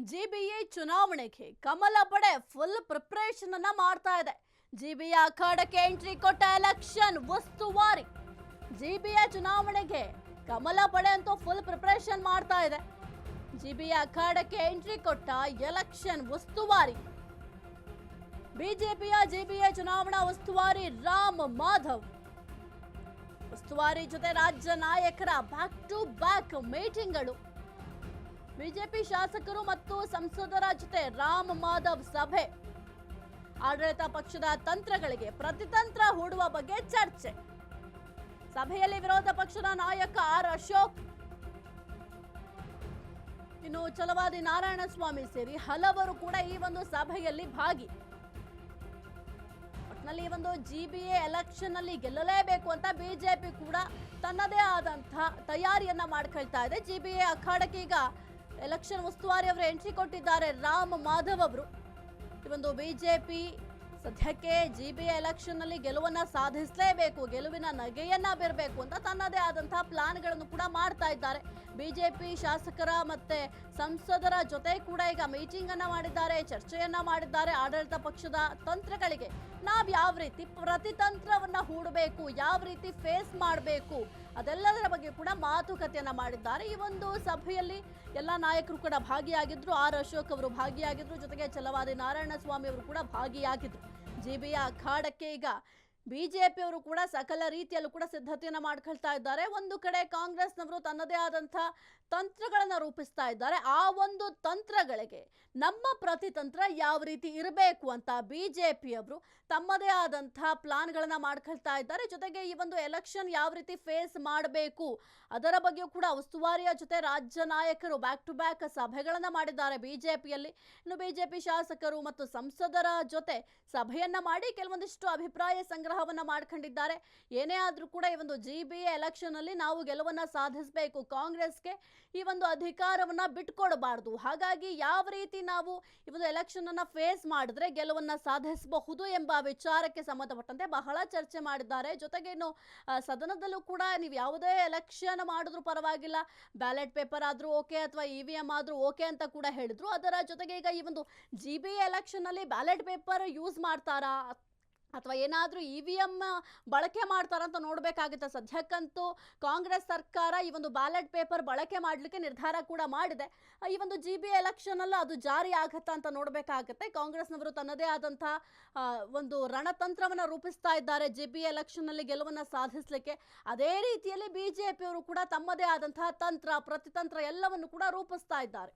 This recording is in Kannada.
ಜಿಬಿಎ ಚುನಾವಣೆಗೆ ಕಮಲ ಪಡೆ ಫುಲ್ ಪ್ರಿಪರೇಷನ್ ಅನ್ನ ಮಾಡ್ತಾ ಇದೆ. ಜಿಬಿಎ ಅಖಾಡಕ್ಕೆ ಎಂಟ್ರಿ ಕೊಟ್ಟ ಎಲೆಕ್ಷನ್ ಉಸ್ತುವಾರಿ. ಜಿಬಿಎ ಚುನಾವಣೆಗೆ ಕಮಲ ಪಡೆ ಅಂತೂ ಫುಲ್ ಪ್ರಿಪರೇಷನ್ ಮಾಡ್ತಾ ಇದೆ. ಜಿಬಿಎ ಅಖಾಡಕ್ಕೆ ಎಂಟ್ರಿ ಕೊಟ್ಟ ಎಲೆಕ್ಷನ್ ಉಸ್ತುವಾರಿ. ಬಿಜೆಪಿಯ ಜಿಬಿಎ ಚುನಾವಣಾ ಉಸ್ತುವಾರಿ ರಾಮ್ ಮಾಧವ್ ಉಸ್ತುವಾರಿ ಜೊತೆ ರಾಜ್ಯ ನಾಯಕರ ಬ್ಯಾಕ್ ಟು ಬ್ಯಾಕ್ ಮೀಟಿಂಗ್ಗಳು. ಬಿಜೆಪಿ ಶಾಸಕರು ಮತ್ತು ಸಂಸದರ ಜೊತೆ ರಾಮ್ ಮಾಧವ್ ಸಭೆ. ಆಡಳಿತ ಪಕ್ಷದ ತಂತ್ರಗಳಿಗೆ ಪ್ರತಿತಂತ್ರ ಹೂಡುವ ಬಗ್ಗೆ ಚರ್ಚೆ. ಸಭೆಯಲ್ಲಿ ವಿರೋಧ ಪಕ್ಷದ ನಾಯಕ ಆರ್ ಅಶೋಕ್, ಇನ್ನು ಛಲವಾದಿ ನಾರಾಯಣಸ್ವಾಮಿ ಸೇರಿ ಹಲವರು ಕೂಡ ಈ ಒಂದು ಸಭೆಯಲ್ಲಿ ಭಾಗಿ. ಒಟ್ಟಿನಲ್ಲಿ ಈ ಒಂದು ಜಿಬಿಎ ಎಲೆಕ್ಷನ್ ಅಲ್ಲಿ ಗೆಲ್ಲಲೇಬೇಕು ಅಂತ ಬಿಜೆಪಿ ಕೂಡ ತನ್ನದೇ ಆದಂತಹ ತಯಾರಿಯನ್ನ ಮಾಡ್ಕೊಳ್ತಾ ಇದೆ. ಜಿಬಿಎ ಅಖಾಡಕ್ಕೆ ಈಗ ಎಲೆಕ್ಷನ್ ಉಸ್ತುವಾರಿ ಅವರು ಎಂಟ್ರಿ ಕೊಟ್ಟಿದ್ದಾರೆ ರಾಮ್ ಮಾಧವ್ ಅವರು. ಈ ಒಂದು ಬಿಜೆಪಿ ಸದ್ಯಕ್ಕೆ ಜಿಬಿಎ ಎಲೆಕ್ಷನ್ ನಲ್ಲಿ ಗೆಲುವನ್ನ ಸಾಧಿಸಲೇಬೇಕು, ಗೆಲುವಿನ ನಗೆಯನ್ನ ಬೀರಬೇಕು ಅಂತ ತನ್ನದೇ ಆದಂತಹ ಪ್ಲಾನ್ಗಳನ್ನು ಕೂಡ ಮಾಡ್ತಾ ಇದ್ದಾರೆ. ಬಿಜೆಪಿ ಶಾಸಕರ ಮತ್ತೆ ಸಂಸದರ ಜೊತೆ ಕೂಡ ಈಗ ಮೀಟಿಂಗ್ ಅನ್ನ ಮಾಡಿದ್ದಾರೆ, ಚರ್ಚೆಯನ್ನ ಮಾಡಿದ್ದಾರೆ. ಆಡಳಿತ ಪಕ್ಷದ ತಂತ್ರಗಳಿಗೆ ನಾವ್ ಯಾವ ರೀತಿ ಪ್ರತಿತಂತ್ರವನ್ನ ಹೂಡಬೇಕು, ಯಾವ ರೀತಿ ಫೇಸ್ ಮಾಡಬೇಕು, ಅದೆಲ್ಲದರ ಬಗ್ಗೆ ಕೂಡ ಮಾತುಕತೆಯನ್ನ ಮಾಡಿದ್ದಾರೆ. ಈ ಒಂದು ಸಭೆಯಲ್ಲಿ ಎಲ್ಲ ನಾಯಕರು ಕೂಡ ಭಾಗಿಯಾಗಿದ್ರು. ಆರ್ ಅಶೋಕ್ ಅವರು ಭಾಗಿಯಾಗಿದ್ರು, ಜೊತೆಗೆ ಛಲವಾದಿ ನಾರಾಯಣಸ್ವಾಮಿ ಅವರು ಕೂಡ ಭಾಗಿಯಾಗಿದ್ರು. ಜಿಬಿಎ ಅಖಾಡಕ್ಕೆ ಈಗ ಬಿಜೆಪಿ ಅವರು ಕೂಡ ಸಕಲ ರೀತಿಯಲ್ಲೂ ಕೂಡ ಸಿದ್ಧತೆಯನ್ನ ಮಾಡ್ಕೊಳ್ತಾ ಇದ್ದಾರೆ. ಒಂದು ಕಡೆ ಕಾಂಗ್ರೆಸ್ನವರು ತನ್ನದೇ ಆದಂತಹ ತಂತ್ರಗಳನ್ನ ರೂಪಿಸ್ತಾ ಇದ್ದಾರೆ. ಆ ಒಂದು ತಂತ್ರಗಳಿಗೆ ನಮ್ಮ ಪ್ರತಿತಂತ್ರ ಯಾವ ರೀತಿ ಇರಬೇಕು ಅಂತ ಬಿಜೆಪಿ ಅವರು ತಮ್ಮದೇ ಆದಂತಹ ಪ್ಲಾನ್ಗಳನ್ನ ಮಾಡ್ಕೊಳ್ತಾ ಇದ್ದಾರೆ. ಜೊತೆಗೆ ಈ ಒಂದು ಎಲೆಕ್ಷನ್ ಯಾವ ರೀತಿ ಫೇಸ್ ಮಾಡಬೇಕು ಅದರ ಬಗ್ಗೆ ಕೂಡ ಉಸ್ತುವಾರಿಯ ಜೊತೆ ರಾಜ್ಯ ನಾಯಕರು ಬ್ಯಾಕ್ ಟು ಬ್ಯಾಕ್ ಸಭೆಗಳನ್ನ ಮಾಡಿದ್ದಾರೆ ಬಿಜೆಪಿಯಲ್ಲಿ. ಇನ್ನು ಬಿಜೆಪಿ ಶಾಸಕರು ಮತ್ತು ಸಂಸದರ ಜೊತೆ ಸಭೆಯನ್ನ ಮಾಡಿ ಕೆಲವೊಂದಿಷ್ಟು ಅಭಿಪ್ರಾಯ ಸಂಗ್ರಹವನ್ನ ಮಾಡ್ಕೊಂಡಿದ್ದಾರೆ. ಏನೇ ಆದ್ರೂ ಕೂಡ ಈ ಒಂದು ಜಿಬಿಎ ಎಲೆಕ್ಷನ್ ಅಲ್ಲಿ ನಾವು ಗೆಲುವನ್ನ ಸಾಧಿಸಬೇಕು, ಕಾಂಗ್ರೆಸ್ಗೆ ಈ ಒಂದು ಅಧಿಕಾರವನ್ನ ಬಿಟ್ಕೊಡಬಾರದು. ಹಾಗಾಗಿ ಯಾವ ರೀತಿ ನಾವು ಈ ಒಂದು ಎಲೆಕ್ಷನ್ ಅನ್ನ ಫೇಸ್ ಮಾಡಿದ್ರೆ ಗೆಲುವನ್ನ ಸಾಧಿಸಬಹುದು ಎಂಬ ವಿಚಾರಕ್ಕೆ ಸಂಬಂಧಪಟ್ಟಂತೆ ಬಹಳ ಚರ್ಚೆ ಮಾಡಿದ್ದಾರೆ. ಜೊತೆಗೆ ಇನ್ನು ಸದನದಲ್ಲೂ ಕೂಡ ನೀವು ಯಾವುದೇ ಎಲೆಕ್ಷನ್ ಮಾಡಿದ್ರು ಪರವಾಗಿಲ್ಲ, ಬ್ಯಾಲೆಟ್ ಪೇಪರ್ ಆದ್ರೂ ಓಕೆ ಅಥವಾ ಇವಿಎಂ ಆದ್ರೂ ಓಕೆ ಅಂತ ಕೂಡ ಹೇಳಿದ್ರು. ಅದರ ಜೊತೆಗೆ ಈಗ ಈ ಒಂದು ಜಿಬಿಎ ಎಲೆಕ್ಷನ್ ಅಲ್ಲಿ ಬ್ಯಾಲೆಟ್ ಪೇಪರ್ ಯೂಸ್ ಮಾಡ್ತಾರಾ ಅಥವಾ ಏನಾದರೂ ಇವಿಎಂ ಬಳಕೆ ಮಾಡ್ತಾರಂತ ನೋಡಬೇಕಾಗುತ್ತೆ. ಸದ್ಯಕ್ಕಂತೂ ಕಾಂಗ್ರೆಸ್ ಸರ್ಕಾರ ಈ ಒಂದು ಬ್ಯಾಲೆಟ್ ಪೇಪರ್ ಬಳಕೆ ಮಾಡಲಿಕ್ಕೆ ನಿರ್ಧಾರ ಕೂಡ ಮಾಡಿದೆ. ಈ ಒಂದು ಜಿಬಿಎ ಎಲೆಕ್ಷನ್ ಅಲ್ಲ ಅದು ಜಾರಿ ಆಗತ್ತಾ ಅಂತ ನೋಡಬೇಕಾಗುತ್ತೆ. ಕಾಂಗ್ರೆಸ್ನವರು ತನ್ನದೇ ಆದಂತಹ ಒಂದು ರಣತಂತ್ರವನ್ನು ರೂಪಿಸ್ತಾ ಇದ್ದಾರೆ ಜಿಬಿಎ ಎಲೆಕ್ಷನ್ ನಲ್ಲಿ ಗೆಲುವನ್ನು ಸಾಧಿಸಲಿಕ್ಕೆ. ಅದೇ ರೀತಿಯಲ್ಲಿ ಬಿಜೆಪಿಯವರು ಕೂಡ ತಮ್ಮದೇ ಆದಂತಹ ತಂತ್ರ ಪ್ರತಿತಂತ್ರ ಎಲ್ಲವನ್ನು ಕೂಡ ರೂಪಿಸ್ತಾ ಇದ್ದಾರೆ.